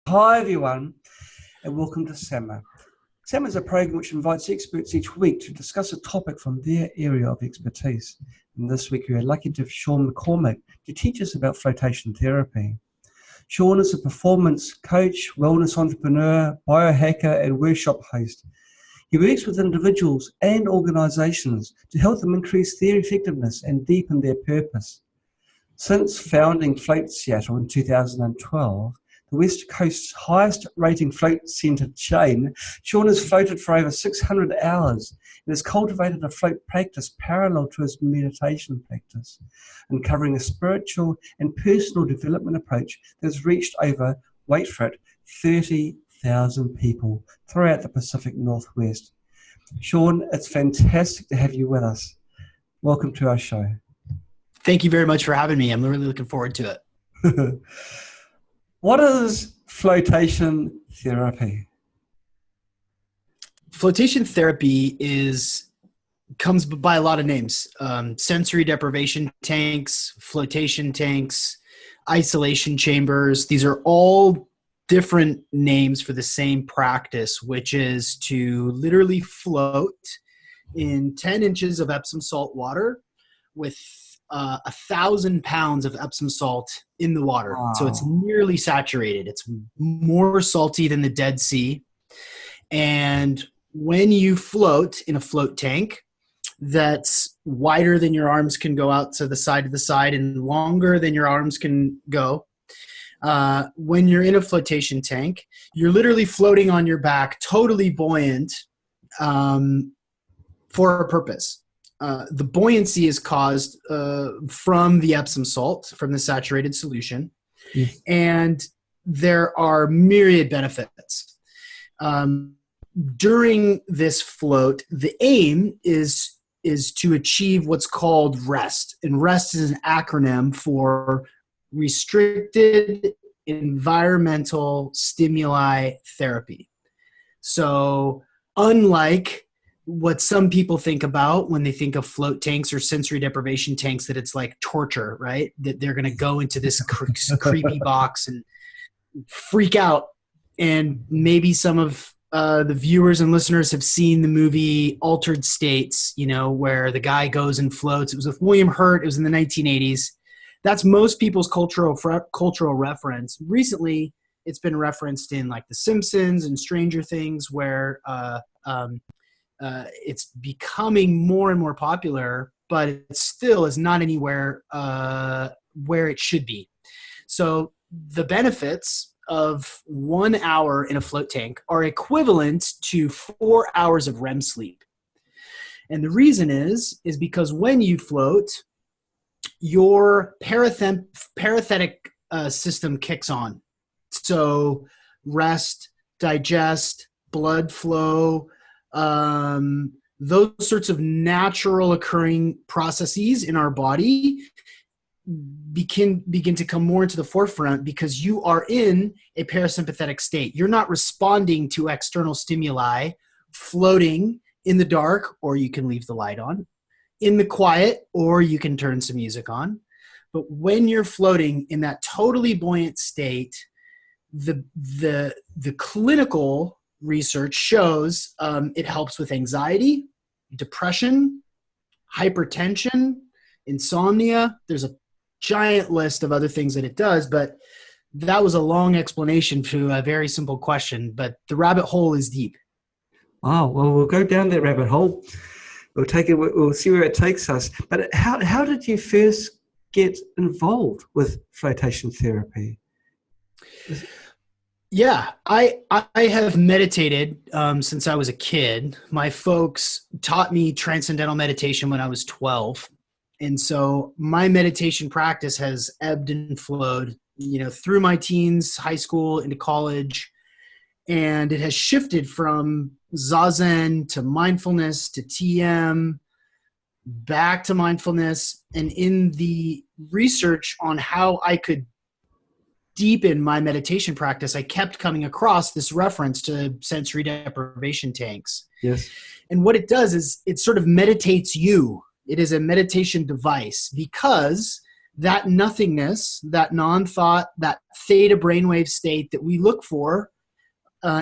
Hi everyone, and welcome to SAMA. SAMA is a program which invites experts each week to discuss a topic from their area of expertise. And this week we are lucky to have Sean McCormick to teach us about flotation therapy. Sean is a performance coach, wellness entrepreneur, biohacker and workshop host. He works with individuals and organizations to help them increase their effectiveness and deepen their purpose. Since founding Float Seattle in 2012, the West Coast's highest rating float centre chain, Sean has floated for over 600 hours and has cultivated a float practice parallel to his meditation practice, uncovering a spiritual and personal development approach that has reached over, wait for it, 30,000 people throughout the Pacific Northwest. Sean, it's fantastic to have you with us. Welcome to our show. Thank you very much for having me. I'm really looking forward to it. What is flotation therapy? Flotation therapy comes by a lot of names. Sensory deprivation tanks, flotation tanks, isolation chambers. These are all different names for the same practice, which is to literally float in 10 inches of Epsom salt water with 1,000 pounds of Epsom salt in the water. Wow. So it's nearly saturated. It's more salty than the Dead Sea. And when you float in a float tank that's wider than your arms can go out to the side and longer than your arms can go, when you're in a flotation tank, you're literally floating on your back, totally buoyant, for a purpose. The buoyancy is caused from the Epsom salt, from the saturated solution. Yes. And there are myriad benefits. During this float, the aim is to achieve what's called REST. And REST is an acronym for Restricted Environmental Stimuli Therapy. So unlike what some people think about when they think of float tanks or sensory deprivation tanks, that it's like torture, right? That they're going to go into this creepy box and freak out. And maybe some of the viewers and listeners have seen the movie Altered States, where the guy goes and floats. It was with William Hurt. It was in the 1980s. That's most people's cultural reference. Recently, it's been referenced in like The Simpsons and Stranger Things, where it's becoming more and more popular, but it still is not anywhere where it should be. So the benefits of 1 hour in a float tank are equivalent to 4 hours of REM sleep. And the reason is because when you float, your parasympathetic system kicks on. So rest, digest, blood flow, those sorts of natural occurring processes in our body begin to come more into the forefront because you are in a parasympathetic state. You're not responding to external stimuli, floating in the dark, or you can leave the light on, in the quiet, or you can turn some music on. But when you're floating in that totally buoyant state, the clinical research shows it helps with anxiety, depression, hypertension, insomnia. There's a giant list of other things that it does, but that was a long explanation to a very simple question, but the rabbit hole is deep. Oh, well, we'll go down that rabbit hole. We'll see where it takes us. But how did you first get involved with flotation therapy? Yeah, I have meditated since I was a kid. My folks taught me transcendental meditation when I was 12. And so my meditation practice has ebbed and flowed, through my teens, high school, into college. And it has shifted from Zazen to mindfulness to TM, back to mindfulness. And in the research on how I could deepen my meditation practice, I kept coming across this reference to sensory deprivation tanks. Yes. And what it does is it sort of meditates you. It is a meditation device because that nothingness, that non-thought, that theta brainwave state that we look for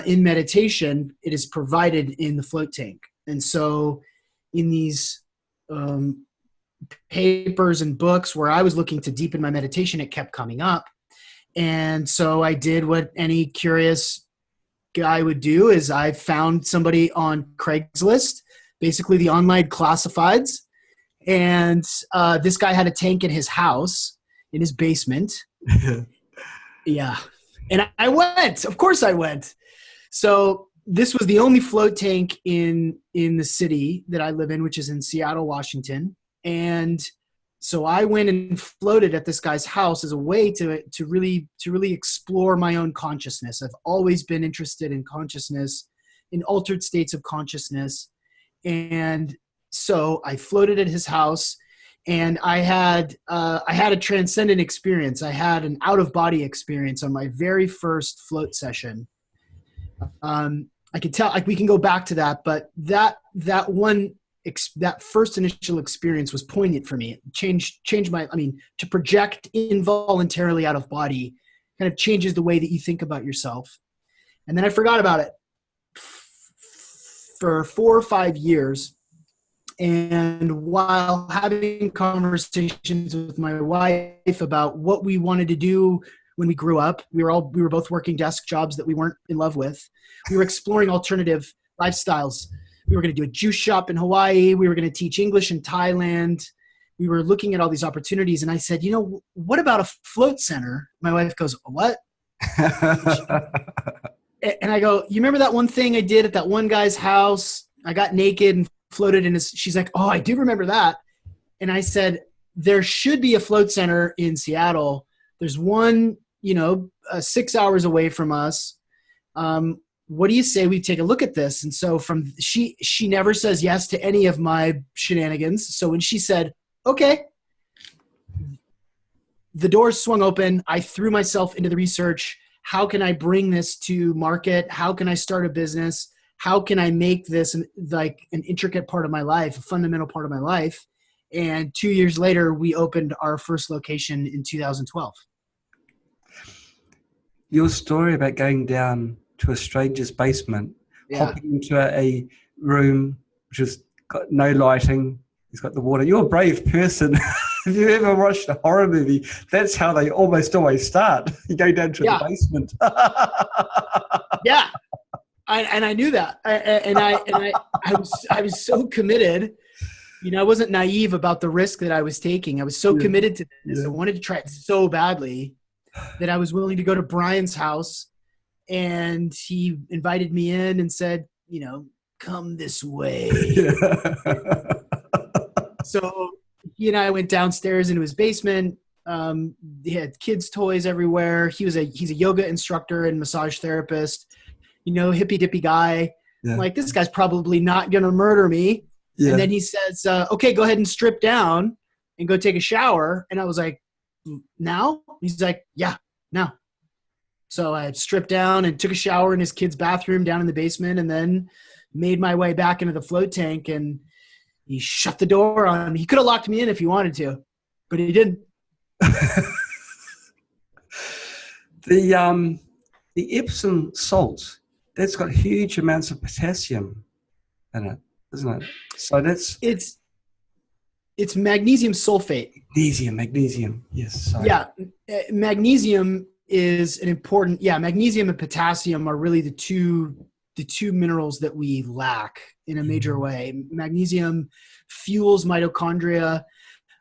in meditation, it is provided in the float tank. And so in these papers and books where I was looking to deepen my meditation, it kept coming up. And so I did what any curious guy would do, is I found somebody on Craigslist, basically the online classifieds. And this guy had a tank in his house, in his basement. Yeah. And I went. Of course I went. So this was the only float tank in the city that I live in, which is in Seattle, Washington. And so I went and floated at this guy's house as a way to really explore my own consciousness. I've always been interested in consciousness, in altered states of consciousness. And so I floated at his house, and I had a transcendent experience. I had an out-of-body experience on my very first float session. I could tell, like, we can go back to that, but that first initial experience was poignant for me. It changed my, to project involuntarily out of body kind of changes the way that you think about yourself. And then I forgot about it for 4 or 5 years. And while having conversations with my wife about what we wanted to do when we grew up, we were both working desk jobs that we weren't in love with. We were exploring alternative lifestyles. We were going to do a juice shop in Hawaii. We were going to teach English in Thailand. We were looking at all these opportunities. And I said, what about a float center? My wife goes, what? And I go, you remember that one thing I did at that one guy's house? I got naked and floated in his, she's like, oh, I do remember that. And I said, there should be a float center in Seattle. There's one, 6 hours away from us. What do you say we take a look at this? And so she never says yes to any of my shenanigans. So when she said, okay, the doors swung open. I threw myself into the research. How can I bring this to market? How can I start a business? How can I make this like an intricate part of my life, a fundamental part of my life? And 2 years later, we opened our first location in 2012. Your story about going down to a stranger's basement, hopping into a room which has got no lighting, he's got the water. You're a brave person. If you ever watched a horror movie, that's how they almost always start. You go down to the basement. Yeah. And I knew that. I was so committed. I wasn't naive about the risk that I was taking. I was so committed to this. I wanted to try it so badly that I was willing to go to Brian's house, and he invited me in and said, come this way. So he and I went downstairs into his basement. He had kids' toys everywhere. He's a yoga instructor and massage therapist, hippy dippy guy. Yeah. Like, this guy's probably not going to murder me. Yeah. And then he says, okay, go ahead and strip down and go take a shower. And I was like, now? He's like, yeah, now. So I stripped down and took a shower in his kid's bathroom down in the basement, and then made my way back into the float tank, and he shut the door on me. He could have locked me in if he wanted to, but he didn't. The Epsom salt, that's got huge amounts of potassium in it, isn't it? So it's magnesium sulfate. Magnesium. Yes. Sorry. Yeah. Magnesium is an important, magnesium and potassium are really the two minerals that we lack in a major way. Magnesium fuels mitochondria.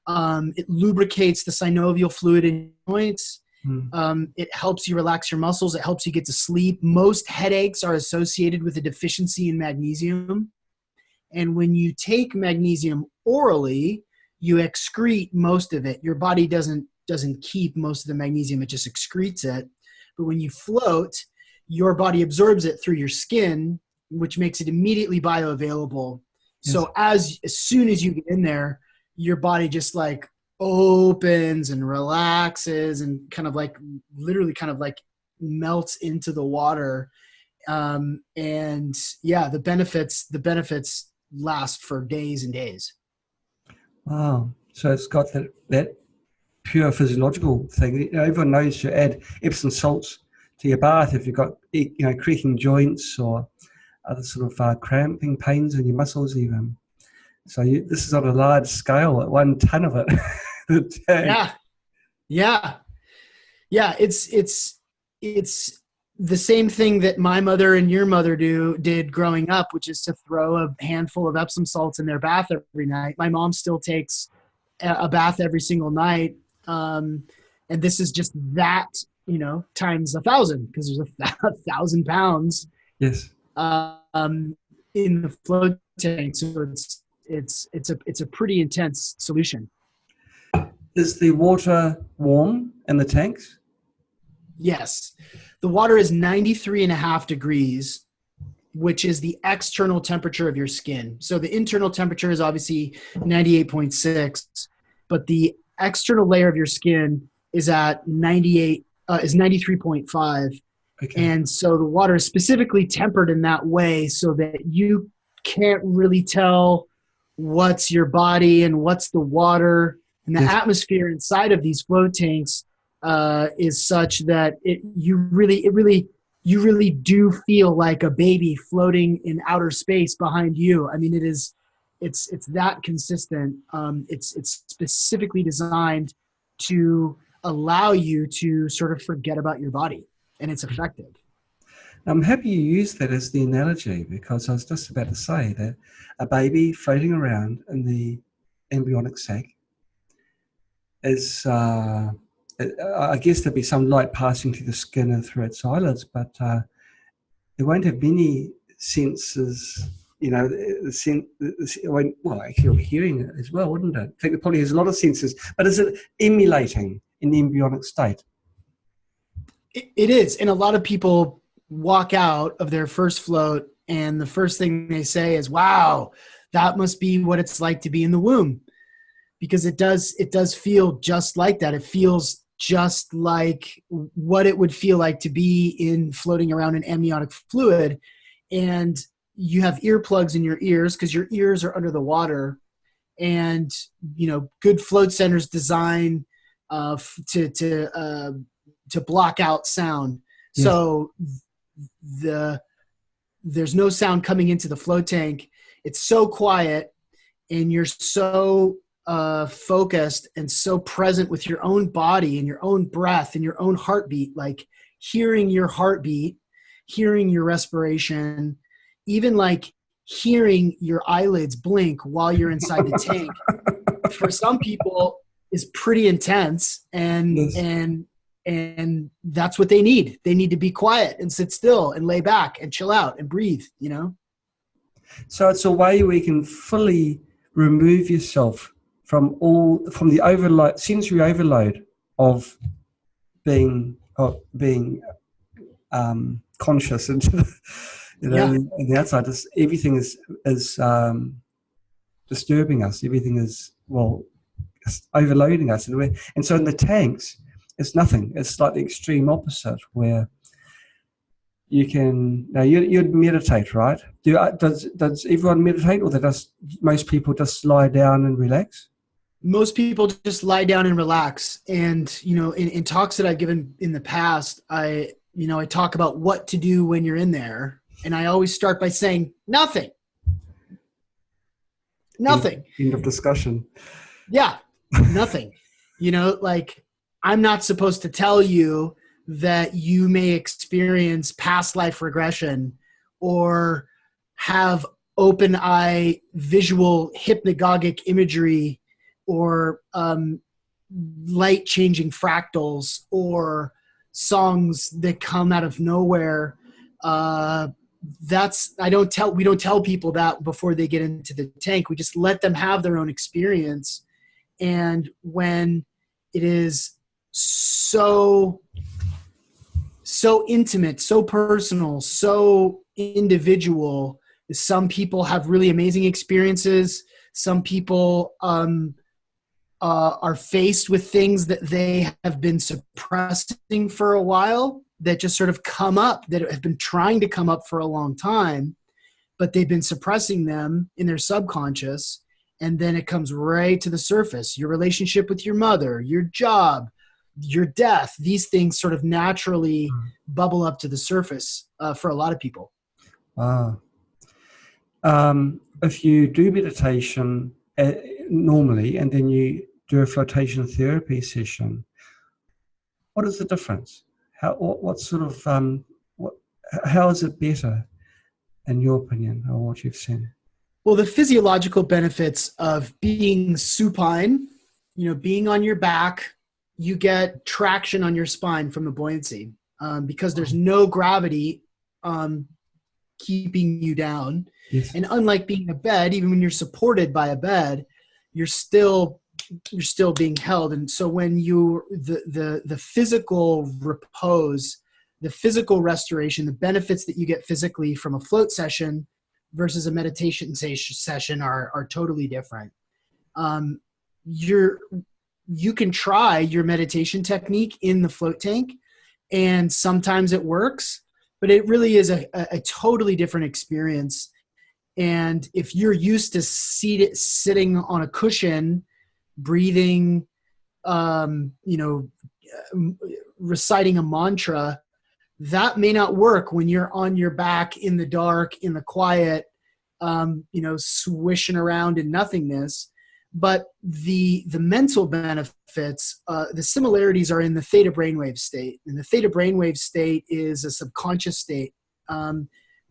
It lubricates the synovial fluid in joints. It helps you relax your muscles. It helps you get to sleep. Most headaches are associated with a deficiency in magnesium. And when you take magnesium orally, you excrete most of it. Your body doesn't keep most of the magnesium. It just excretes it. But when you float, your body absorbs it through your skin, which makes it immediately bioavailable. Yes. So as soon as you get in there, your body just like opens and relaxes and literally melts into the water. The benefits last for days and days. Wow. So it's got that pure physiological thing. You know, everyone knows to add Epsom salts to your bath if you've got, you know, creaking joints or other sort of cramping pains in your muscles even. So this is on a large scale, 1 ton of it. Yeah. Yeah. Yeah. It's the same thing that my mother and your mother did growing up, which is to throw a handful of Epsom salts in their bath every night. My mom still takes a bath every single night. And this is just that, you know, times 1,000, because there's 1,000 pounds Yes. in the float tank. So it's a pretty intense solution. Is the water warm in the tanks? Yes. The water is 93.5 degrees, which is the external temperature of your skin. So the internal temperature is obviously 98.6, but the external layer of your skin is at 93.5. Okay. And so the water is specifically tempered in that way so that you can't really tell what's your body and what's the water. And the atmosphere inside of these float tanks is such that you really do feel like a baby floating in outer space behind you. I mean, it's that consistent. It's specifically designed to allow you to sort of forget about your body, and it's effective. I'm happy you used that as the analogy, because I was just about to say that a baby floating around in the embryonic sac is, I guess there'll be some light passing through the skin and through its eyelids, but it won't have many senses, you know, well, actually hearing it as well, wouldn't it? I think it probably has a lot of senses, but is it emulating in the embryonic state? It is, and a lot of people walk out of their first float and the first thing they say is, wow, that must be what it's like to be in the womb. Because it does feel just like that. It feels just like what it would feel like to be in floating around in amniotic fluid. And you have earplugs in your ears because your ears are under the water. And, you know, good float centers design to block out sound. Yes. So there's no sound coming into the float tank. It's so quiet, and you're so focused and so present with your own body and your own breath and your own heartbeat, like hearing your heartbeat, hearing your respiration, even like hearing your eyelids blink while you're inside the tank. For some people is pretty intense, and yes. and that's what they need. They need to be quiet and sit still and lay back and chill out and breathe, you know? So it's a way where you can fully remove yourself from the overload, sensory overload of being conscious and you know, on the outside. Everything is disturbing us. Everything is overloading us, and so in the tanks, it's nothing. It's like the extreme opposite, where you can. Now you'd meditate, right? Does everyone meditate, or most people just lie down and relax? Most people just lie down and relax. And, you know, in talks that I've given in the past, I talk about what to do when you're in there. And I always start by saying, nothing. Nothing. End of discussion. Yeah, nothing. You know, like, I'm not supposed to tell you that you may experience past life regression or have open eye visual hypnagogic imagery or light changing fractals or songs that come out of nowhere. We don't tell people that before they get into the tank. We just let them have their own experience. And when it is so intimate, so personal, so individual, some people have really amazing experiences. Some people are faced with things that they have been suppressing for a while, that just sort of come up, that have been trying to come up for a long time, but they've been suppressing them in their subconscious. and then it comes right to the surface. Your relationship with your mother, your job, your death, these things sort of naturally bubble up to the surface for a lot of people. Wow. If you do meditation normally and then you do a flotation therapy session, what is the difference? What sort of how is it better, in your opinion, or what you've seen? Well, the physiological benefits of being supine, being on your back, you get traction on your spine from the buoyancy because there's no gravity keeping you down. Yes. And unlike being in a bed, even when you're supported by a bed, you're still being held. And so when the physical repose, the physical restoration, the benefits that you get physically from a float session versus a meditation session are totally different. You can try your meditation technique in the float tank, and sometimes it works, but it really is a totally different experience. And if you're used to sitting on a cushion, breathing, reciting a mantra, that may not work when you're on your back in the dark, in the quiet, swishing around in nothingness. But the mental benefits, the similarities are in the theta brainwave state. And the theta brainwave state is a subconscious state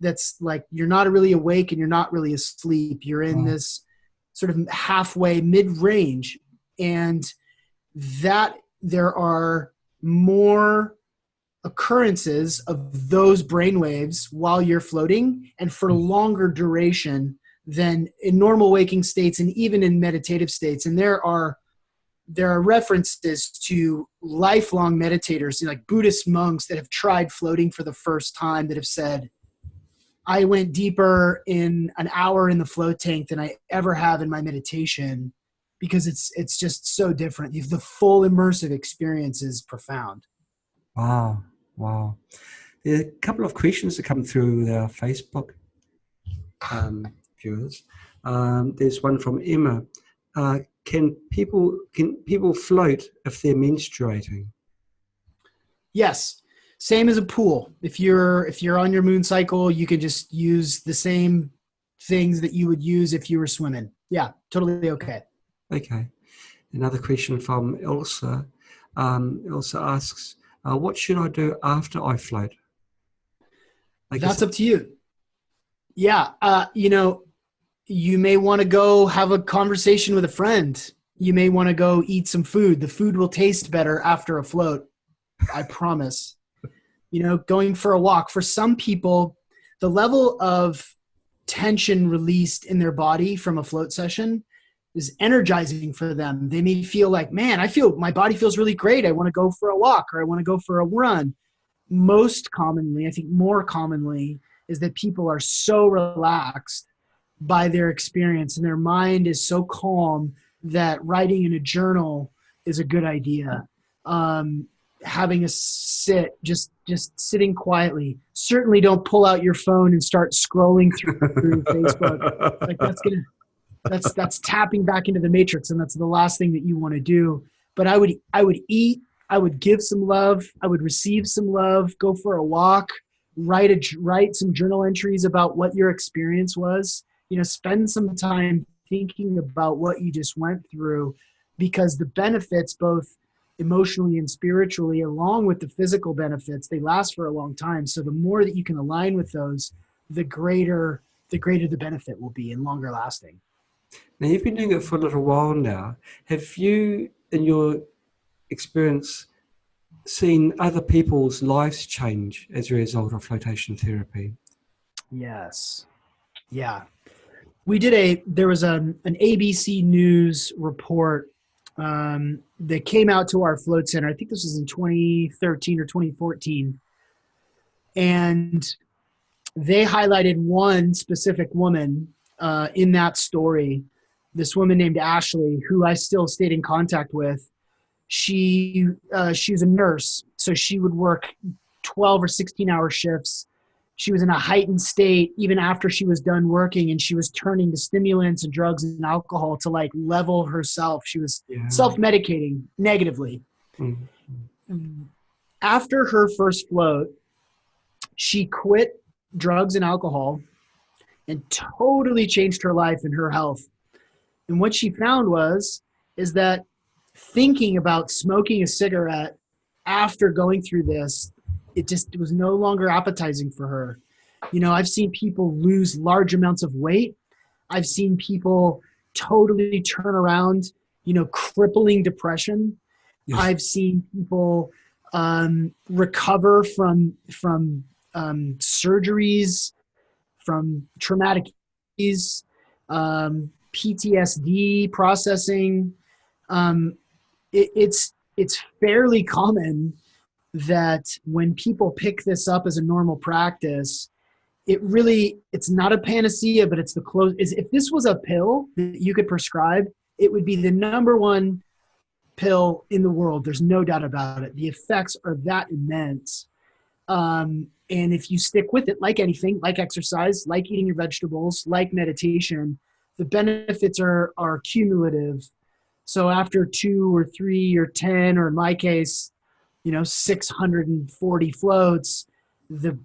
that's like you're not really awake and you're not really asleep. You're in this sort of halfway mid-range, and that there are more occurrences of those brainwaves while you're floating and for longer duration than in normal waking states and even in meditative states. And there are references to lifelong meditators, like Buddhist monks that have tried floating for the first time that have said, I went deeper in an hour in the float tank than I ever have in my meditation, because it's just so different. The full immersive experience is profound. Wow. There are a couple of questions that come through our Facebook viewers. There's one from Emma. Can people float if they're menstruating? Yes. Same as a pool. If you're on your moon cycle, you can just use the same things that you would use if you were swimming. Yeah, totally okay. Okay. Another question from Elsa. Elsa asks, what should I do after I float? That's up to you. Yeah. You may want to go have a conversation with a friend. You may want to go eat some food. The food will taste better after a float. I promise. Going for a walk. For some people, the level of tension released in their body from a float session is energizing for them. They may feel like, man, my body feels really great. I want to go for a walk, or I want to go for a run. Most commonly, I think more commonly, is that people are so relaxed by their experience and their mind is so calm that writing in a journal is a good idea. Having a sit, just sitting quietly. Certainly don't pull out your phone and start scrolling through Facebook. Like that's tapping back into the matrix, and that's the last thing that you want to do. But I would eat, I would give some love, I would receive some love, go for a walk, write some journal entries about what your experience was. Spend some time thinking about what you just went through, because the benefits, both emotionally and spiritually, along with the physical benefits, they last for a long time. So the more that you can align with those, the greater the benefit will be and longer lasting. Now, you've been doing it for a little while now. Have you, in your experience, seen other people's lives change as a result of flotation therapy? Yes. Yeah. There was an ABC News report that came out to our float center. I think this was in 2013 or 2014. And they highlighted one specific woman in that story, this woman named Ashley, who I still stayed in contact with. She was a nurse, so she would work 12 or 16-hour shifts she was in a heightened state even after she was done working, and she was turning to stimulants and drugs and alcohol to like level herself. She was self-medicating negatively. After her first float, she quit drugs and alcohol and totally changed her life and her health. And what she found is that thinking about smoking a cigarette after going through this, it was no longer appetizing for her. You know, I've seen people lose large amounts of weight. I've seen people totally turn around, you know, crippling depression. Yes. I've seen people recover from surgeries, from traumatic PTSD processing. It's fairly common that when people pick this up as a normal practice, it's not a panacea, but it's the close. If this was a pill that you could prescribe, it would be the number one pill in the world. There's no doubt about it. The effects are that immense. And if you stick with it, like anything, like exercise, like eating your vegetables, like meditation, the benefits are cumulative. So after 2 or 3 or 10, or in my case, you know, 640 floats, the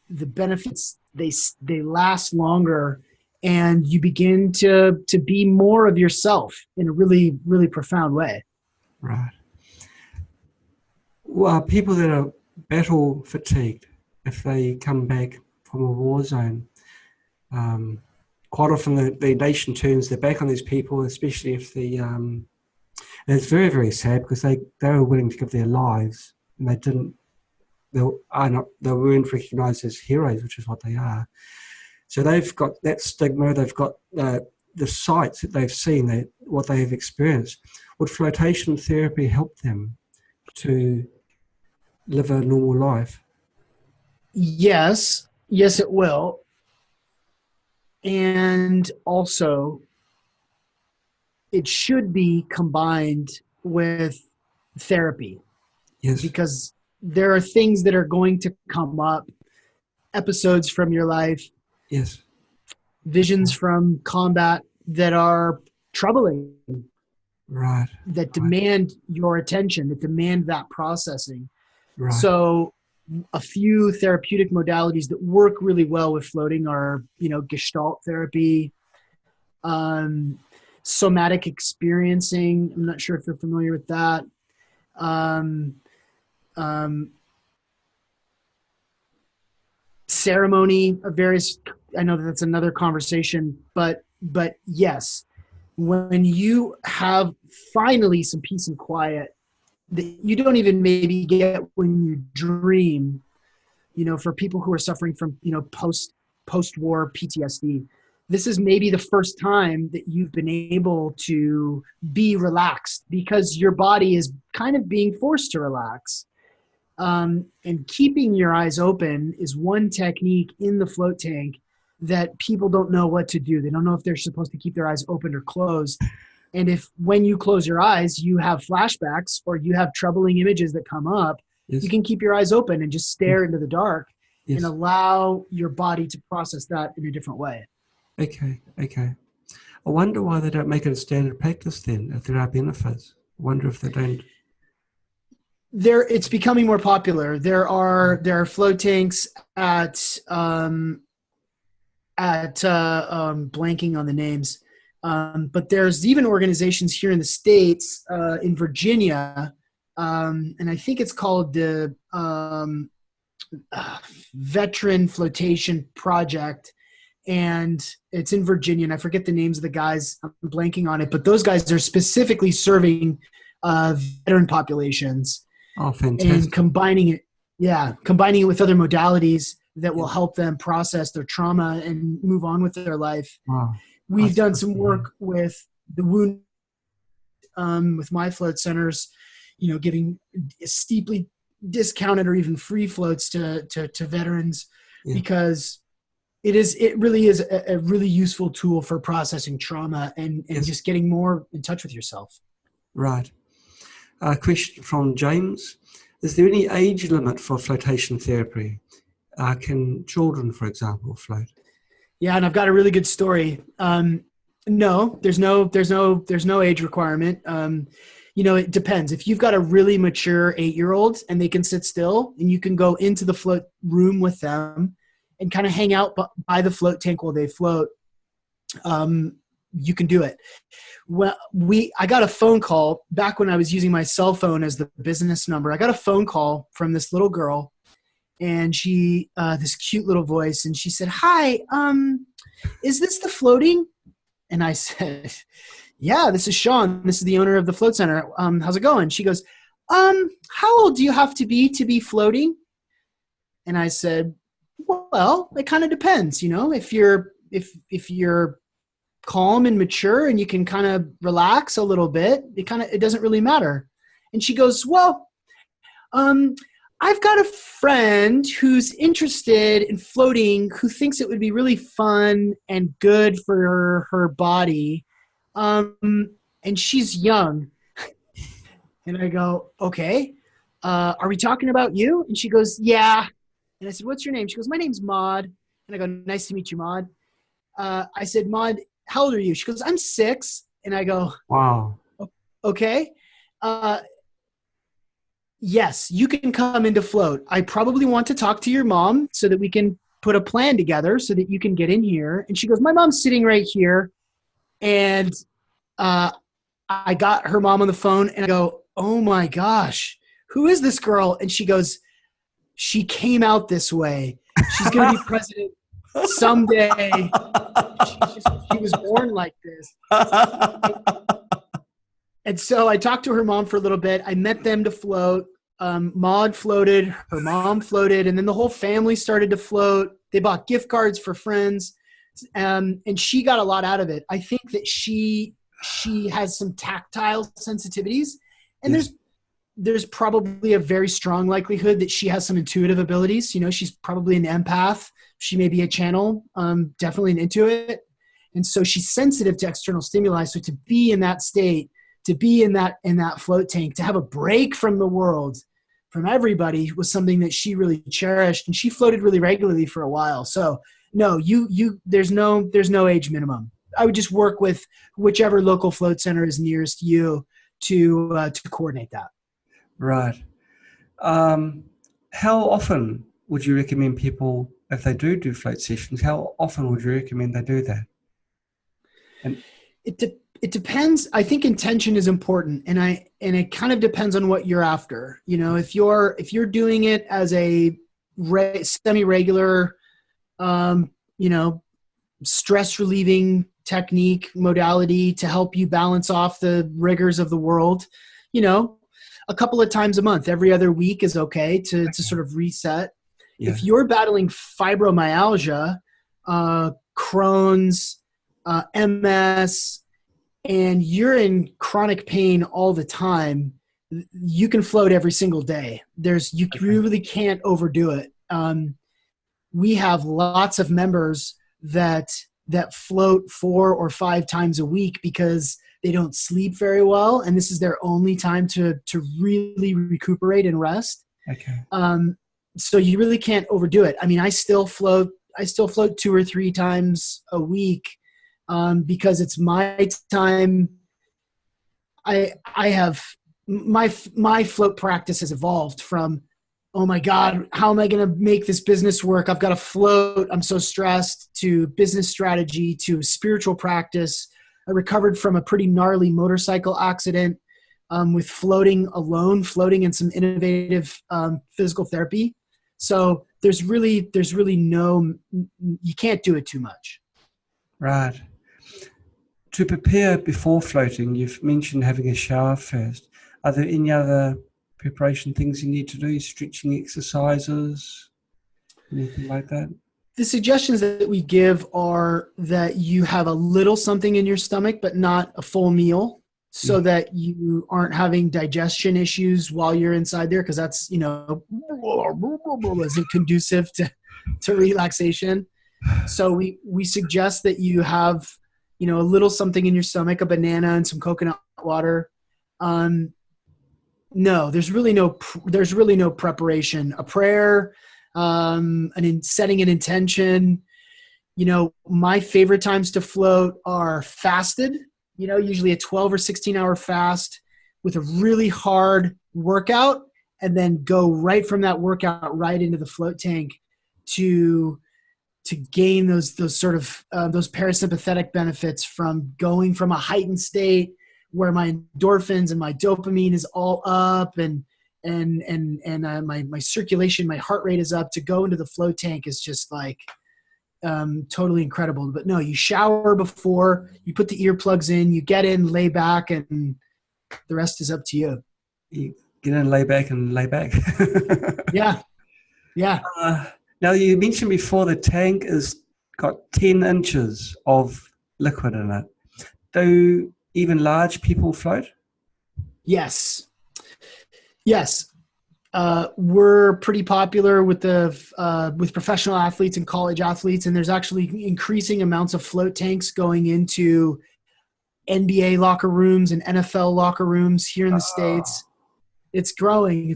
benefits, they last longer, and you begin to be more of yourself in a really, really profound way. Right. Well, people that are battle fatigued, if they come back from a war zone, quite often the nation turns their back on these people, especially if and it's very, very sad, because they were willing to give their lives, and they weren't recognised as heroes, which is what they are. So they've got that stigma. They've got the sights that they've seen, what they have experienced. Would flotation therapy help them to live a normal life? Yes, it will. And also, it should be combined with therapy. Yes. Because there are things that are going to come up, episodes from your life, yes, visions from combat that are troubling, right, that demand your attention, that demand that processing. Right. So a few therapeutic modalities that work really well with floating are, you know, Gestalt therapy, somatic experiencing. I'm not sure if you're familiar with that. Ceremony of various, I know that's another conversation, but yes, when you have finally some peace and quiet that you don't even maybe get when you dream, you know, for people who are suffering from, you know, post-war PTSD, this is maybe the first time that you've been able to be relaxed, because your body is kind of being forced to relax. And keeping your eyes open is one technique in the float tank that people don't know what to do. They don't know if they're supposed to keep their eyes open or closed. And if when you close your eyes, you have flashbacks or you have troubling images that come up, yes, you can keep your eyes open and just stare into the dark, yes, and allow your body to process that in a different way. Okay. I wonder why they don't make it a standard practice then, if there are benefits. I wonder if they don't. It's becoming more popular. There are float tanks at blanking on the names, but there's even organizations here in the States, in Virginia, and I think it's called the Veteran Flotation Project, and it's in Virginia, and I forget the names of the guys. I'm blanking on it, but those guys are specifically serving veteran populations. Oh, fantastic. And combining it with other modalities that will help them process their trauma and move on with their life. Wow. We've done some work with the wound, with my float centers, you know, giving steeply discounted or even free floats to veterans, yeah, because it really is a really useful tool for processing trauma and yes, just getting more in touch with yourself. Right. A question from James. Is there any age limit for flotation therapy? Can children, for example, float? Yeah, and I've got a really good story. No, there's no age requirement. It depends. If you've got a really mature 8-year-old and they can sit still, and you can go into the float room with them and kind of hang out by the float tank while they float, you can do it. Well, I got a phone call back when I was using my cell phone as the business number. I got a phone call from this little girl, and she, this cute little voice, and she said, "Hi, is this the floating?" And I said, "Yeah, this is Sean. This is the owner of the float center. How's it going?" She goes, "How old do you have to be floating?" And I said, "Well, it kind of depends. If you're calm and mature and you can kind of relax a little bit, it doesn't really matter." And she goes, "Well, I've got a friend who's interested in floating, who thinks it would be really fun and good for her body. And she's young." And I go, "Okay. Are we talking about you?" And she goes, "Yeah." And I said, "What's your name?" She goes, "My name's Maud." And I go, "Nice to meet you, Maud." I said, "Maud, how old are you?" She goes, "I'm 6." And I go, Wow. "Okay. Yes, you can come into float. I probably want to talk to your mom so that we can put a plan together so that you can get in here." And she goes, "My mom's sitting right here." And I got her mom on the phone and I go, "Oh my gosh, who is this girl?" And she goes, "She came out this way. She's going to be president someday. She was born like this." And so I talked to her mom for a little bit. I met them to float. Maud floated, her mom floated, and then the whole family started to float. They bought gift cards for friends, and she got a lot out of it. I think that she has some tactile sensitivities, and there's probably a very strong likelihood that she has some intuitive abilities. She's probably an empath. She may be a channel, definitely an intuit. And so she's sensitive to external stimuli. So to be in that state, to be in that float tank, to have a break from the world, from everybody, was something that she really cherished, and she floated really regularly for a while. So no, there's no age minimum. I would just work with whichever local float center is nearest you to coordinate that. Right. How often would you recommend people, if they do float sessions, how often would you recommend they do that? And it depends. I think intention is important, and it kind of depends on what you're after. If you're doing it as a semi-regular, stress relieving technique modality to help you balance off the rigors of the world, a couple of times a month, every other week is okay to sort of reset. Yeah. If you're battling fibromyalgia, Crohn's, MS, and you're in chronic pain all the time, you can float every single day. You really can't overdo it. We have lots of members that float 4 or 5 times a week because they don't sleep very well, and this is their only time to really recuperate and rest. Okay. So you really can't overdo it. I mean, I still float 2 or 3 times a week because it's my time. I have my float practice has evolved from, oh my God, how am I going to make this business work? I've got to float. I'm so stressed, to business strategy, to spiritual practice. I recovered from a pretty gnarly motorcycle accident with floating and some innovative physical therapy. So there's really you can't do it too much. Right. To prepare before floating, you've mentioned having a shower first. Are there any other preparation things you need to do? Stretching exercises, anything like that? The suggestions that we give are that you have a little something in your stomach, but not a full meal, so that you aren't having digestion issues while you're inside there, because that's, isn't conducive to relaxation. So we suggest that you have, a little something in your stomach, a banana and some coconut water. No, there's really no preparation. A prayer, setting an intention. My favorite times to float are fasted, usually a 12 or 16-hour fast with a really hard workout, and then go right from that workout right into the float tank to gain those sort of those parasympathetic benefits from going from a heightened state where my endorphins and my dopamine is all up and my circulation, my heart rate is up. To go into the float tank is just like totally incredible. But no, you shower before, you put the earplugs in, you get in, lay back, and the rest is up to you. You get in, lay back, and lay back. Yeah. Now, you mentioned before the tank has got 10 inches of liquid in it. Do even large people float? Yes. We're pretty popular with with professional athletes and college athletes, and there's actually increasing amounts of float tanks going into NBA locker rooms and NFL locker rooms here in the States. It's growing.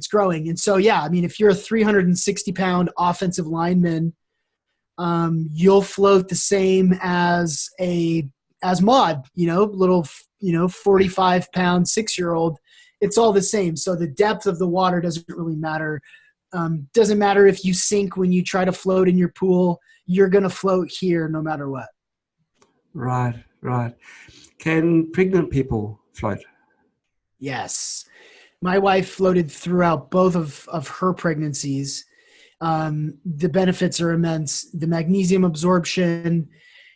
And so, yeah, I mean, if you're a 360-pound offensive lineman, you'll float the same as Maud, little, 45-pound 6-year-old. It's all the same. So the depth of the water doesn't really matter. Doesn't matter if you sink when you try to float in your pool. You're going to float here no matter what. Right. Can pregnant people float? Yes. My wife floated throughout both of her pregnancies. The benefits are immense. The magnesium absorption,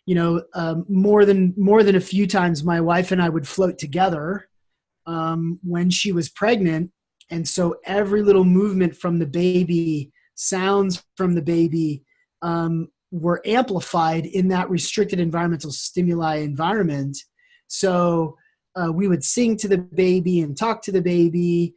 more than a few times my wife and I would float together when she was pregnant. And so every little movement from the baby, sounds from the baby, were amplified in that restricted environmental stimuli environment. So we would sing to the baby and talk to the baby.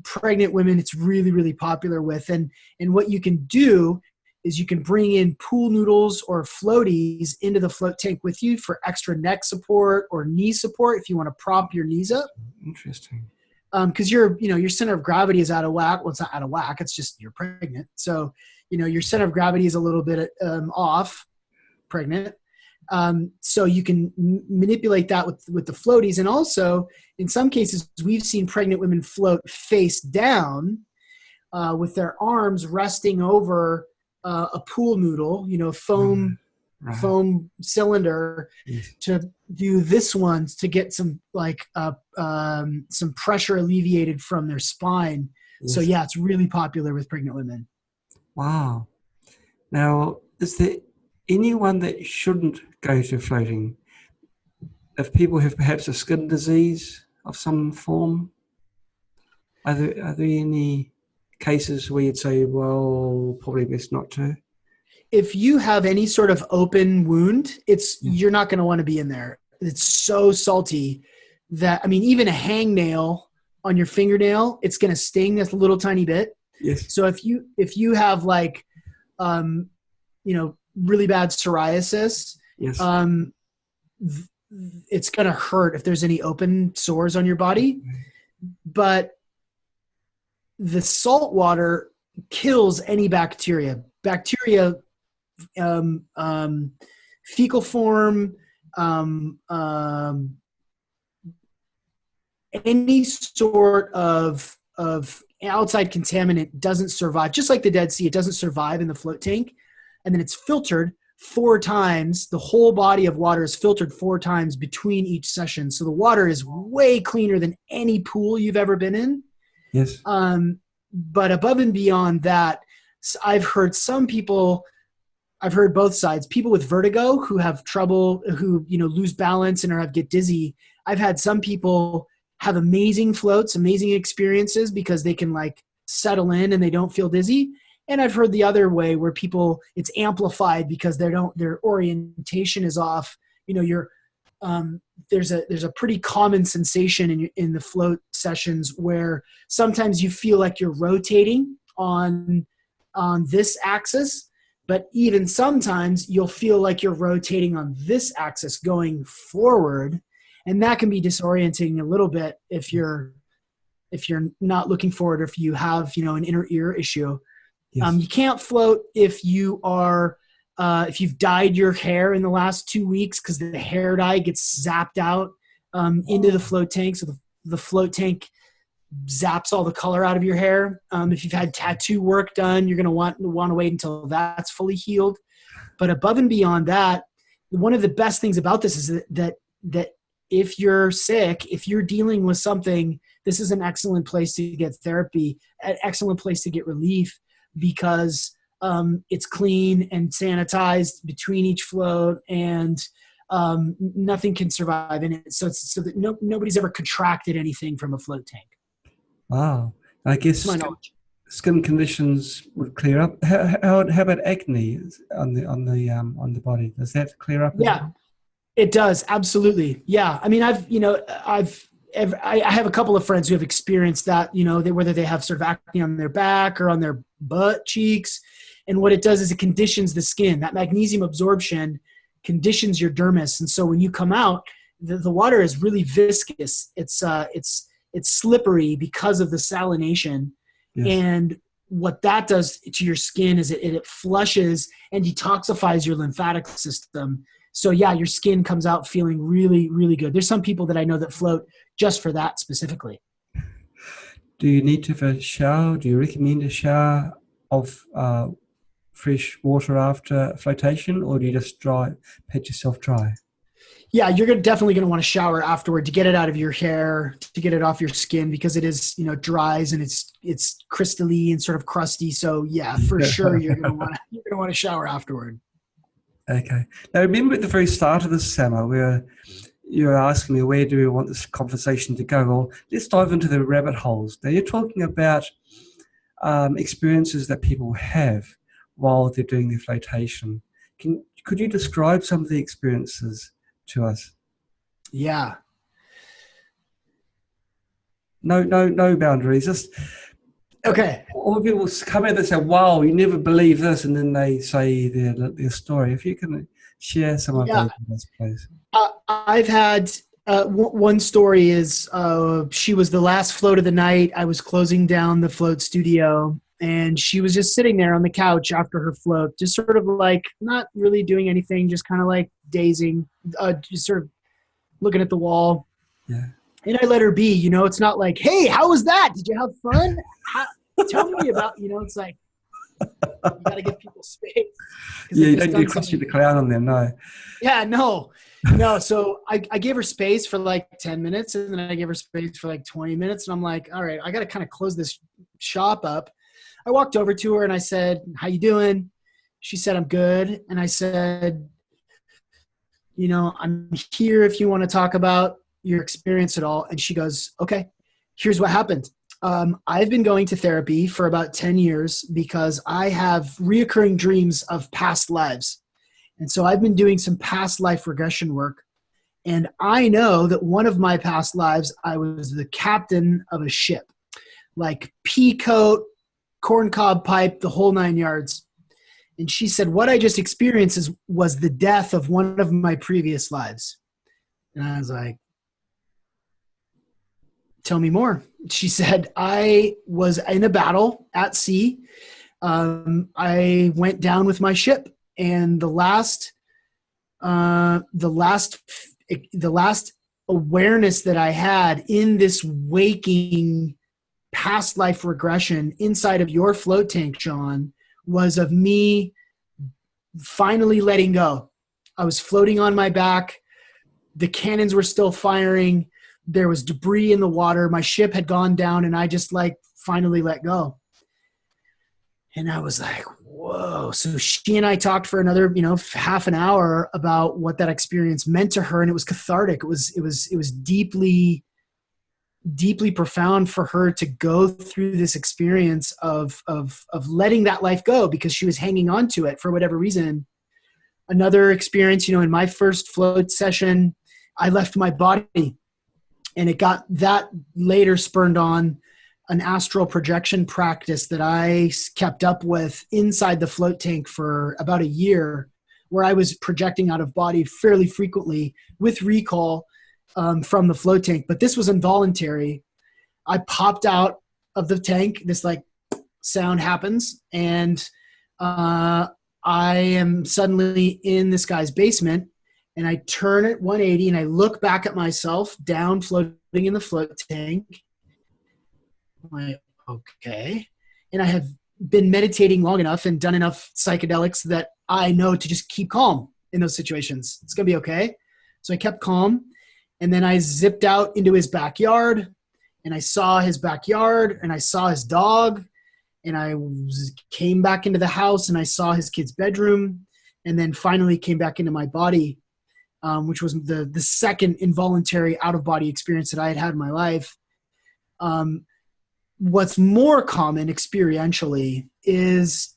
Pregnant women, it's really, really popular with. And what you can do is you can bring in pool noodles or floaties into the float tank with you for extra neck support or knee support if you want to prop your knees up. Interesting. Because your center of gravity is out of whack. Well, it's not out of whack. It's just you're pregnant. So, your center of gravity is a little bit off, pregnant. So you can manipulate that with the floaties. And also, in some cases, we've seen pregnant women float face down with their arms resting over a pool noodle, foam cylinder, yes, to do this one to get some some pressure alleviated from their spine. Yes. So yeah, it's really popular with pregnant women. Wow. Now, is there anyone that shouldn't go to floating? If people have perhaps a skin disease of some form, are there any cases where you'd say, well, probably best not to? If you have any sort of open wound, you're not going to want to be in there. It's so salty that, even a hangnail on your fingernail, it's going to sting a little tiny bit. Yes. So if you have really bad psoriasis, yes, it's going to hurt if there's any open sores on your body. But the salt water kills any bacteria. Fecal form, any sort of outside contaminant doesn't survive. Just like the Dead Sea, it doesn't survive in the float tank. And then it's filtered 4 times. The whole body of water is filtered 4 times between each session. So the water is way cleaner than any pool you've ever been in. Yes. But above and beyond that, I've heard both sides. People with vertigo who have trouble, who lose balance and get dizzy. I've had some people have amazing floats, amazing experiences because they can settle in and they don't feel dizzy. And I've heard the other way where it's amplified because their orientation is off. There's a pretty common sensation in the float sessions where sometimes you feel like you're rotating on this axis, but even sometimes you'll feel like you're rotating on this axis going forward. And that can be disorienting a little bit if you're not looking forward, or if you have, an inner ear issue. Yes. You can't float if you are if you've dyed your hair in the last 2 weeks, because the hair dye gets zapped out into the float tank. So the float tank zaps all the color out of your hair. If you've had tattoo work done, you're going to want to wait until that's fully healed. But above and beyond that, one of the best things about this is that if you're sick, if you're dealing with something, this is an excellent place to get therapy, an excellent place to get relief, because it's clean and sanitized between each float, and nothing can survive in it. So that nobody's ever contracted anything from a float tank. Wow. I guess To my knowledge. skin conditions would clear up. How about acne on the body? Does that clear up? Yeah, it does. Absolutely. Yeah. I mean, I have a couple of friends who have experienced that, whether they have sort of acne on their back or on their butt cheeks. And what it does is it conditions the skin. That magnesium absorption conditions your dermis. And so when you come out, the water is really viscous. It's slippery because of the salination. Yes. And what that does to your skin is it flushes and detoxifies your lymphatic system. So yeah, your skin comes out feeling really, really good. There's some people that I know that float just for that specifically. Do you need to have a shower? Do you recommend a shower of fresh water after flotation, or do you just pat yourself dry? Yeah, you're definitely going to want to shower afterward to get it out of your hair, to get it off your skin, because it is, dries and it's crystally and sort of crusty. So yeah, for sure, you're going to want to shower afterward. Okay. Now, remember at the very start of this, Sama, where you were asking me, where do we want this conversation to go? Well, let's dive into the rabbit holes. Now, you're talking about experiences that people have while they're doing their flotation. Could you describe some of the experiences to us? Yeah. No boundaries. Just okay. All people come in and say, "Wow, you never believe this," and then they say their story. If you can share some of those with us, please. I've had one story is she was the last float of the night. I was closing down the float studio, and she was just sitting there on the couch after her float, just sort of like not really doing anything, just kind of like dazing, just sort of looking at the wall. Yeah. And I let her be, it's not like, hey, how was that? Did you have fun? Tell me about, it's like, you got to give people space. Yeah, you don't do Krusty the Clown on them, no. Yeah, no. So I gave her space for like 10 minutes, and then I gave her space for like 20 minutes. And I'm like, all right, I got to kind of close this shop up. I walked over to her and I said, how you doing? She said, I'm good. And I said, I'm here if you want to talk about your experience at all. And she goes, okay, here's what happened. I've been going to therapy for about 10 years because I have reoccurring dreams of past lives. And so I've been doing some past life regression work. And I know that one of my past lives, I was the captain of a ship, like pea coat, corncob pipe, the whole 9 yards. And she said, what I just experienced was the death of one of my previous lives. And I was like, tell me more. She said, I was in a battle at sea. I went down with my ship, and the last awareness that I had in this waking past life regression inside of your float tank, Sean, was of me finally letting go. I was floating on my back. The cannons were still firing. There was debris in the water. My ship had gone down, and I just finally let go. And I was like, whoa. So she and I talked for another, half an hour about what that experience meant to her. And it was cathartic. It was deeply, deeply profound for her to go through this experience of letting that life go, because she was hanging on to it for whatever reason. Another experience, in my first float session, I left my body, and it got that later spurned on an astral projection practice that I kept up with inside the float tank for about a year, where I was projecting out of body fairly frequently with recall from the float tank. But this was involuntary. I popped out of the tank, this sound happens, and I am suddenly in this guy's basement, and I turn it 180 and I look back at myself down floating in the float tank. I'm like, okay. And I have been meditating long enough and done enough psychedelics that I know to just keep calm in those situations. It's going to be okay. So I kept calm, and then I zipped out into his backyard, and I saw his backyard, and I saw his dog, and I came back into the house, and I saw his kid's bedroom, and then finally came back into my body, which was the second involuntary out-of-body experience that I had in my life. What's more common experientially is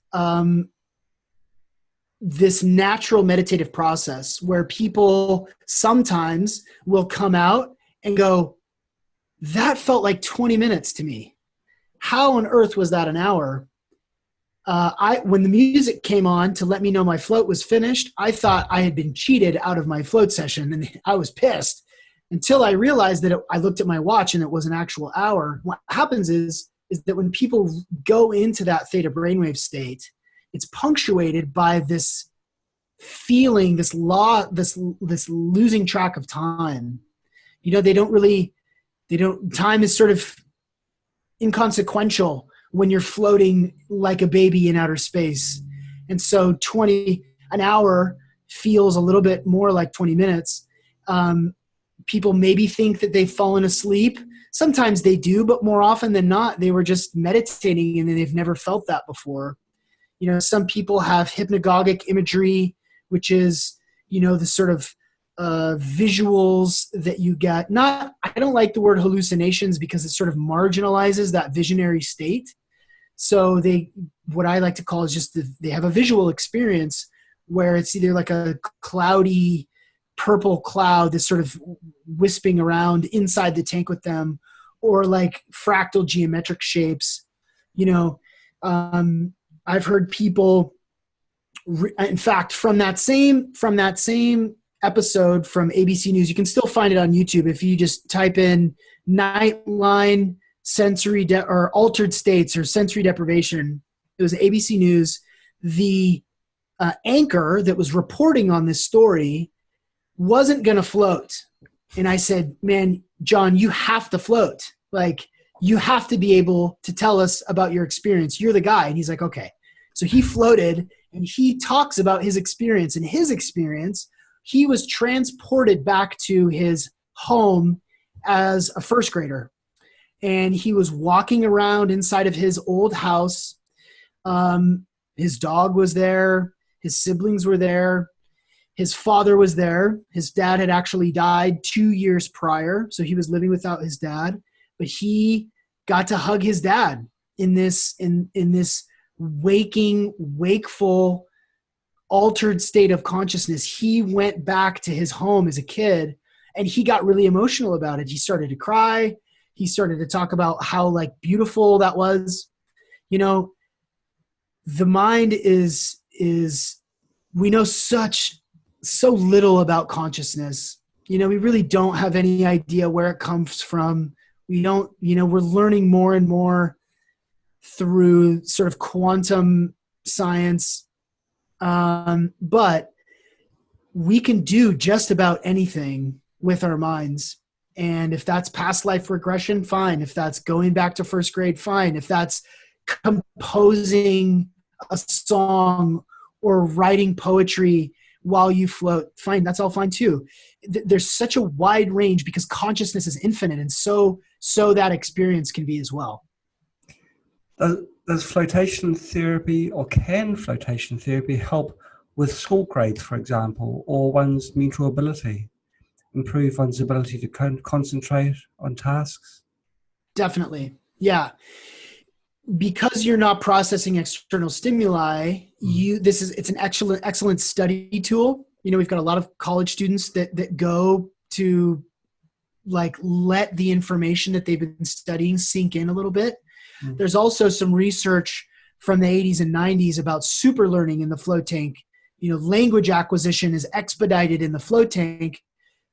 this natural meditative process where people sometimes will come out and go, that felt like 20 minutes to me. How on earth was that an hour? When the music came on to let me know my float was finished, I thought I had been cheated out of my float session, and I was pissed until I realized that I looked at my watch and it was an actual hour. What happens is that when people go into that theta brainwave state, it's punctuated by this feeling, this losing track of time. Time is sort of inconsequential when you're floating like a baby in outer space. And so an hour feels a little bit more like 20 minutes. People maybe think that they've fallen asleep. Sometimes they do, but more often than not, they were just meditating and they've never felt that before. Some people have hypnagogic imagery, which is, the sort of visuals that you get. I don't like the word hallucinations because it sort of marginalizes that visionary state. So what I like to call is just they have a visual experience where it's either like a cloudy purple cloud that's sort of wisping around inside the tank with them, or like fractal geometric shapes. I've heard people, in fact, from that same episode from ABC News, you can still find it on YouTube if you just type in Nightline sensory or altered states or sensory deprivation. It was ABC News. The anchor that was reporting on this story wasn't going to float. And I said, man, John, you have to float. Like, you have to be able to tell us about your experience. You're the guy. And he's like, okay. So he floated, and he talks about his experience. And his experience, he was transported back to his home as a first grader. And he was walking around inside of his old house. His dog was there. His siblings were there. His father was there. His dad had actually died 2 years prior, so he was living without his dad. But he got to hug his dad in this wakeful, altered state of consciousness. He went back to his home as a kid, and he got really emotional about it. He started to cry. He started to talk about how beautiful that was. The mind is we know so little about consciousness. We really don't have any idea where it comes from. We don't, we're learning more and more through sort of quantum science. But we can do just about anything with our minds. And if that's past life regression, fine. If that's going back to first grade, fine. If that's composing a song or writing poetry while you float, fine. That's all fine too. There's such a wide range because consciousness is infinite, and so that experience can be as well. Does flotation therapy, or can flotation therapy help with school grades, for example, or one's mental ability, improve one's ability to concentrate on tasks? Definitely. Yeah. Because you're not processing external stimuli, it's an excellent study tool. We've got a lot of college students that go to let the information that they've been studying sink in a little bit. Mm-hmm. There's also some research from the 80s and 90s about super learning in the float tank. Language acquisition is expedited in the float tank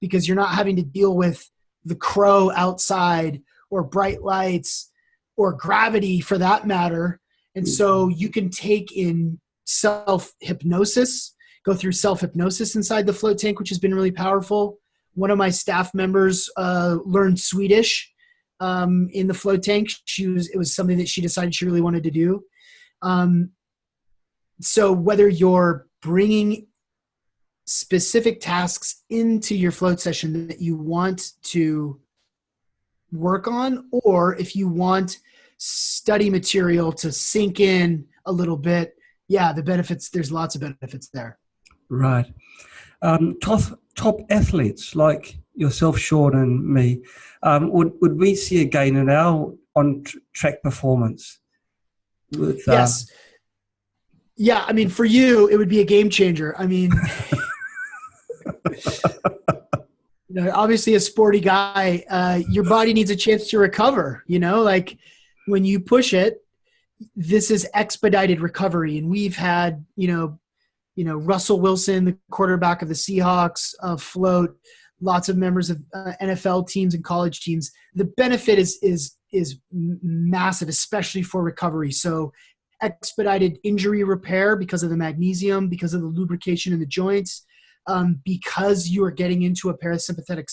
because you're not having to deal with the crow outside or bright lights or gravity for that matter. And so you can take in self-hypnosis, go through self-hypnosis inside the float tank, which has been really powerful. One of my staff members learned Swedish in the float tank. It was something that she decided she really wanted to do. So whether you're bringing specific tasks into your float session that you want to work on, or if you want study material to sink in a little bit, the benefits, there's lots of benefits there. Right. Top athletes like yourself, Sean, and me, would we see a gain in our on-track performance? Yes. Yeah, I mean, for you, it would be a game changer. I mean, obviously a sporty guy, your body needs a chance to recover, like when you push it, this is expedited recovery. And we've had, Russell Wilson, the quarterback of the Seahawks, float, lots of members of NFL teams and college teams. The benefit is massive, especially for recovery. So expedited injury repair because of the magnesium, because of the lubrication in the joints, because you are getting into a parasympathetic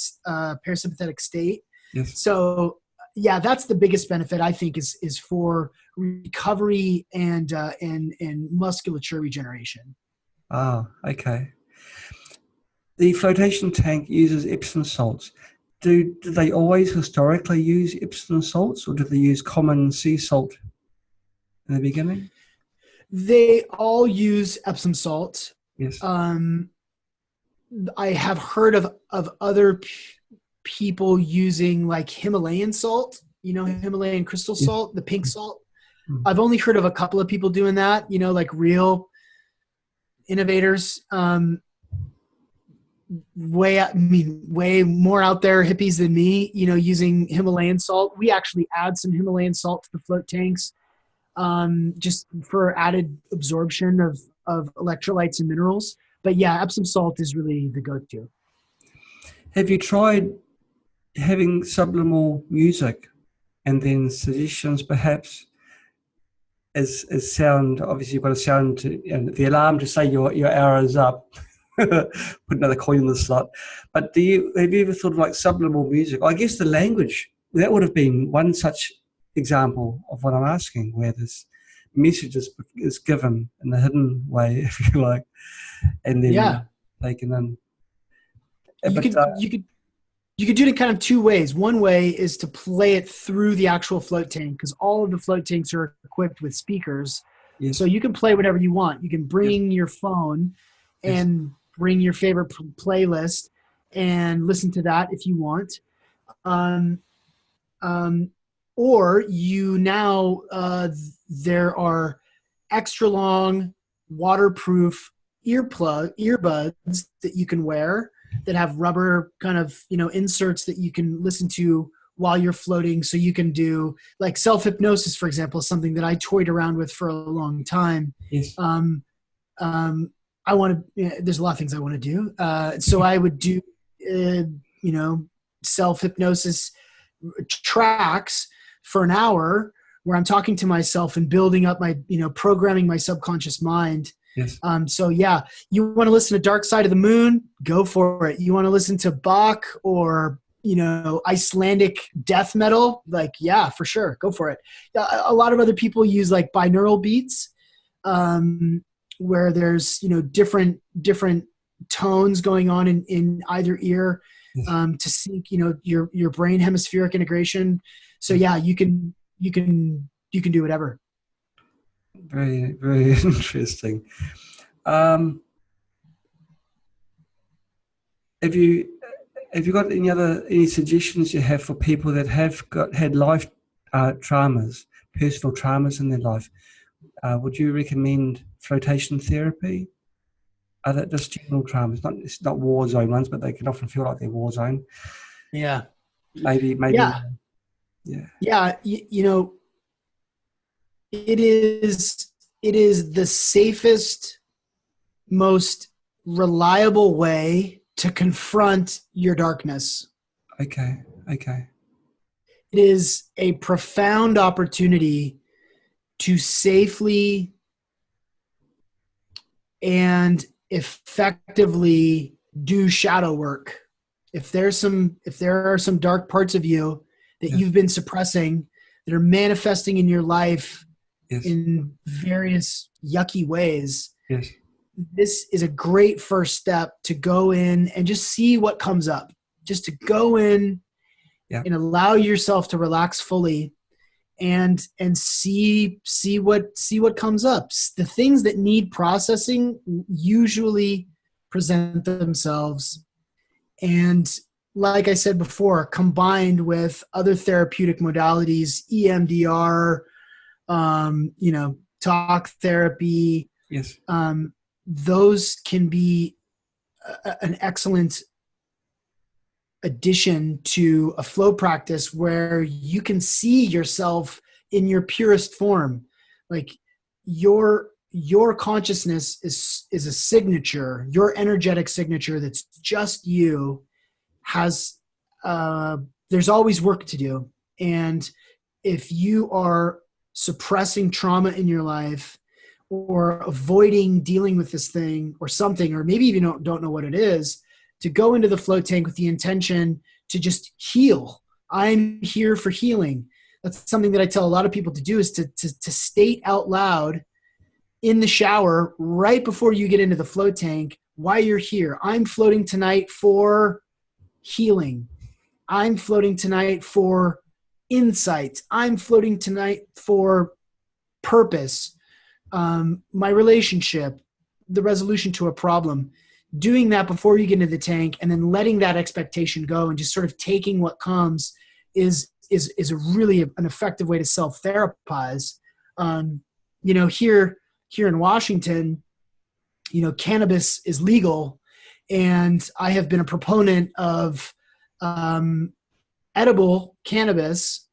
state. Yes. So that's the biggest benefit, I think, is for recovery and musculature regeneration. Ah, okay. The flotation tank uses Epsom salts. Do they always historically use Epsom salts, or do they use common sea salt in the beginning? They all use Epsom salt. Yes. I have heard of other people using like Himalayan salt, Himalayan crystal salt, the pink salt. Mm-hmm. I've only heard of a couple of people doing that, like real innovators. Way more out there hippies than me, using Himalayan salt. We actually add some Himalayan salt to the float tanks, just for added absorption of electrolytes and minerals. But Epsom salt is really the go-to. Have you tried having subliminal music and then suggestions, perhaps, as sound? Obviously, you've got a sound and the alarm to say your hour is up. Put another coin in the slot. But have you ever thought of like subliminal music? I guess the language, that would have been one such example of what I'm asking, where this message is given in a hidden way, if you like, and then taken in. You could do it kind of two ways. One way is to play it through the actual float tank, because all of the float tanks are equipped with speakers. Yes. So you can play whatever you want. You can bring your phone and bring your favorite playlist and listen to that if you want. Or there are extra long waterproof earbuds that you can wear that have rubber kind of, inserts that you can listen to while you're floating. So you can do like self-hypnosis, for example, is something that I toyed around with for a long time. Yes. There's a lot of things I want to do. So I would do, self-hypnosis tracks for an hour where I'm talking to myself and building up my, programming my subconscious mind. Yes. You want to listen to Dark Side of the Moon? Go for it. You want to listen to Bach or, Icelandic death metal? For sure. Go for it. A lot of other people use like binaural beats, where there's, different tones going on in either ear, to sync, your brain hemispheric integration. So you can do whatever. Very, very interesting. Have you got any suggestions you have for people that have had life traumas, personal traumas in their life? Would you recommend flotation therapy? Are that just general traumas? It's not war zone ones, but they can often feel like they're war zone. Yeah. Maybe. Yeah. Yeah. It is the safest, most reliable way to confront your darkness. Okay. It is a profound opportunity to safely and effectively do shadow work. If there are some dark parts of you that Yes. you've been suppressing that are manifesting in your life Yes. in various yucky ways, Yes. this is a great first step to go in and just see what comes up. Just to go in and allow yourself to relax fully and see what comes up. The things that need processing usually present themselves, and like I said before, combined with other therapeutic modalities, EMDR, talk therapy, Yes. those can be an excellent addition to a flow practice where you can see yourself in your purest form. Like your consciousness is a signature, your energetic signature that's just you. Has there's always work to do, and if you are suppressing trauma in your life or avoiding dealing with this thing or something, or maybe even don't know what it is, to go into the float tank with the intention to just heal. I'm here for healing. That's something that I tell a lot of people to do, is to state out loud in the shower right before you get into the float tank why you're here. I'm floating tonight for healing. I'm floating tonight for insight. I'm floating tonight for purpose. My relationship, the resolution to a problem. Doing that before you get into the tank, and then letting that expectation go and just sort of taking what comes is a really an effective way to self-therapize. Here in Washington, cannabis is legal, and I have been a proponent of edible cannabis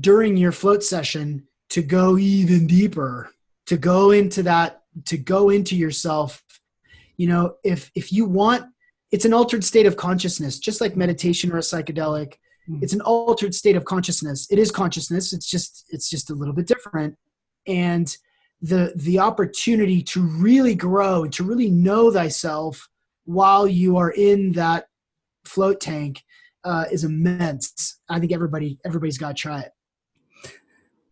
during your float session to go even deeper, to go into yourself. If you want, it's an altered state of consciousness, just like meditation or a psychedelic. It's an altered state of consciousness. It is consciousness. It's just a little bit different. And the opportunity to really grow and to really know thyself while you are in that float tank is immense. I think everybody's got to try it.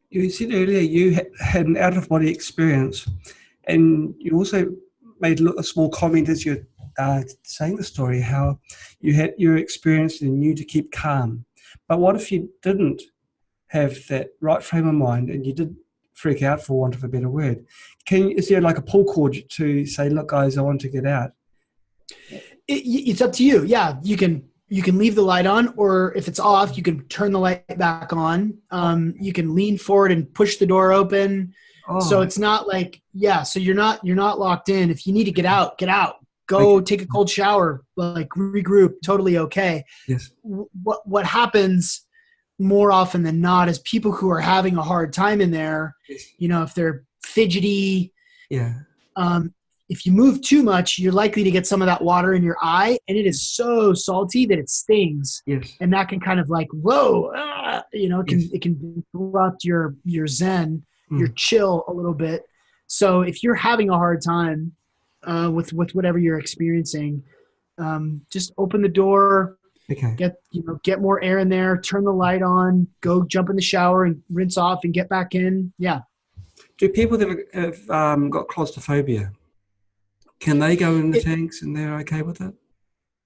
You said earlier you had an out-of-body experience, and you also made a small comment as you're saying the story, how you had your experience and knew to keep calm. But what if you didn't have that right frame of mind and you did freak out, for want of a better word? Is there like a pull cord to say, look, guys, I want to get out? It's up to you. Yeah, you can leave the light on, or if it's off, you can turn the light back on. You can lean forward and push the door open. Oh. So it's not like, so you're not locked in. If you need to get out, go take a cold shower, like regroup, totally okay. Yes. What happens more often than not is people who are having a hard time in there, if they're fidgety, if you move too much, you're likely to get some of that water in your eye, and it is so salty that it stings. Yes. And that can kind of like, whoa, it can disrupt your zen, your chill a little bit. So if you're having a hard time with whatever you're experiencing, just open the door, get more air in there, turn the light on, go jump in the shower and rinse off and get back in. Yeah. Do people that have got claustrophobia, can they go in the tanks and they're okay with it?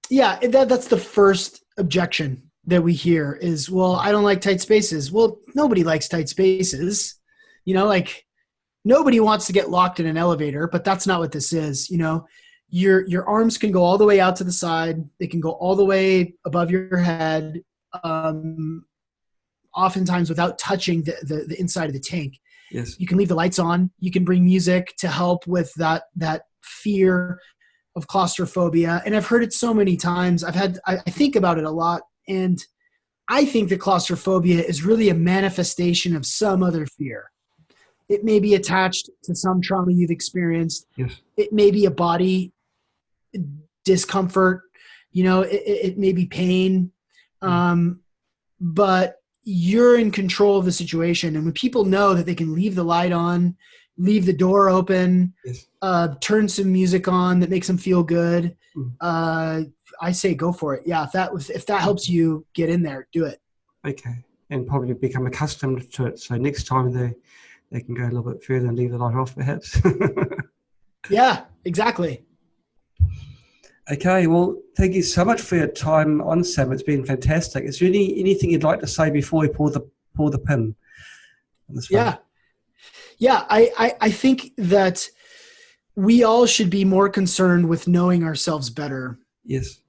Yeah, that's the first objection that we hear is, well, I don't like tight spaces. Well, nobody likes tight spaces. Nobody wants to get locked in an elevator, but that's not what this is. Your arms can go all the way out to the side. They can go all the way above your head, oftentimes without touching the inside of the tank. Yes. You can leave the lights on. You can bring music to help with that fear of claustrophobia. And I've heard it so many times. I think about it a lot. And I think that claustrophobia is really a manifestation of some other fear. It may be attached to some trauma you've experienced. Yes. It may be a body discomfort. It may be pain. But you're in control of the situation. And when people know that they can leave the light on, leave the door open, Yes. Turn some music on that makes them feel good, Mm. I say go for it. Yeah, if that helps you get in there, do it. Okay. And probably become accustomed to it. So next time they can go a little bit further and leave the light off, perhaps. Yeah, exactly. Okay. Well, thank you so much for your time on Sam. It's been fantastic. Is there anything you'd like to say before we pull the pin on this one? Yeah. Yeah. I think that we all should be more concerned with knowing ourselves better. Yes.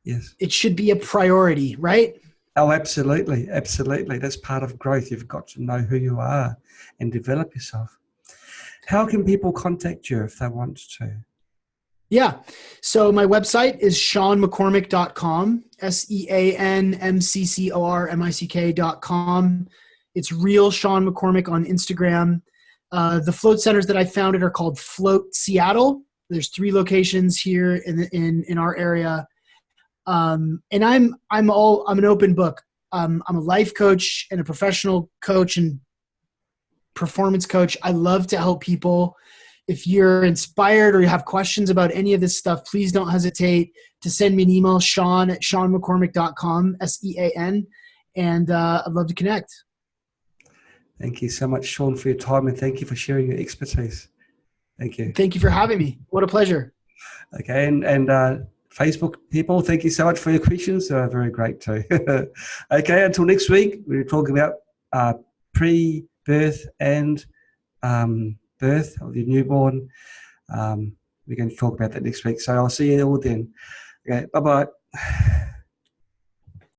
Yes. It should be a priority, right? Oh, absolutely. Absolutely. That's part of growth. You've got to know who you are and develop yourself. How can people contact you if they want to? Yeah. So my website is seanmccormick.com, SeanMccormick.com. It's real Sean McCormick on Instagram. The float centers that I founded are called Float Seattle. There's 3 locations here in our area. And I'm an open book. I'm a life coach and a professional coach and performance coach. I love to help people. If you're inspired or you have questions about any of this stuff, please don't hesitate to send me an email, Sean@seanmccormick.com, SEAN, and I'd love to connect. Thank you so much, Sean, for your time, and thank you for sharing your expertise. Thank you. Thank you for having me. What a pleasure. Okay, and Facebook people, thank you so much for your questions. They're very great too. Okay, until next week, we're talking about pre-birth and birth of your newborn. We're going to talk about that next week. So I'll see you all then. Okay, bye-bye.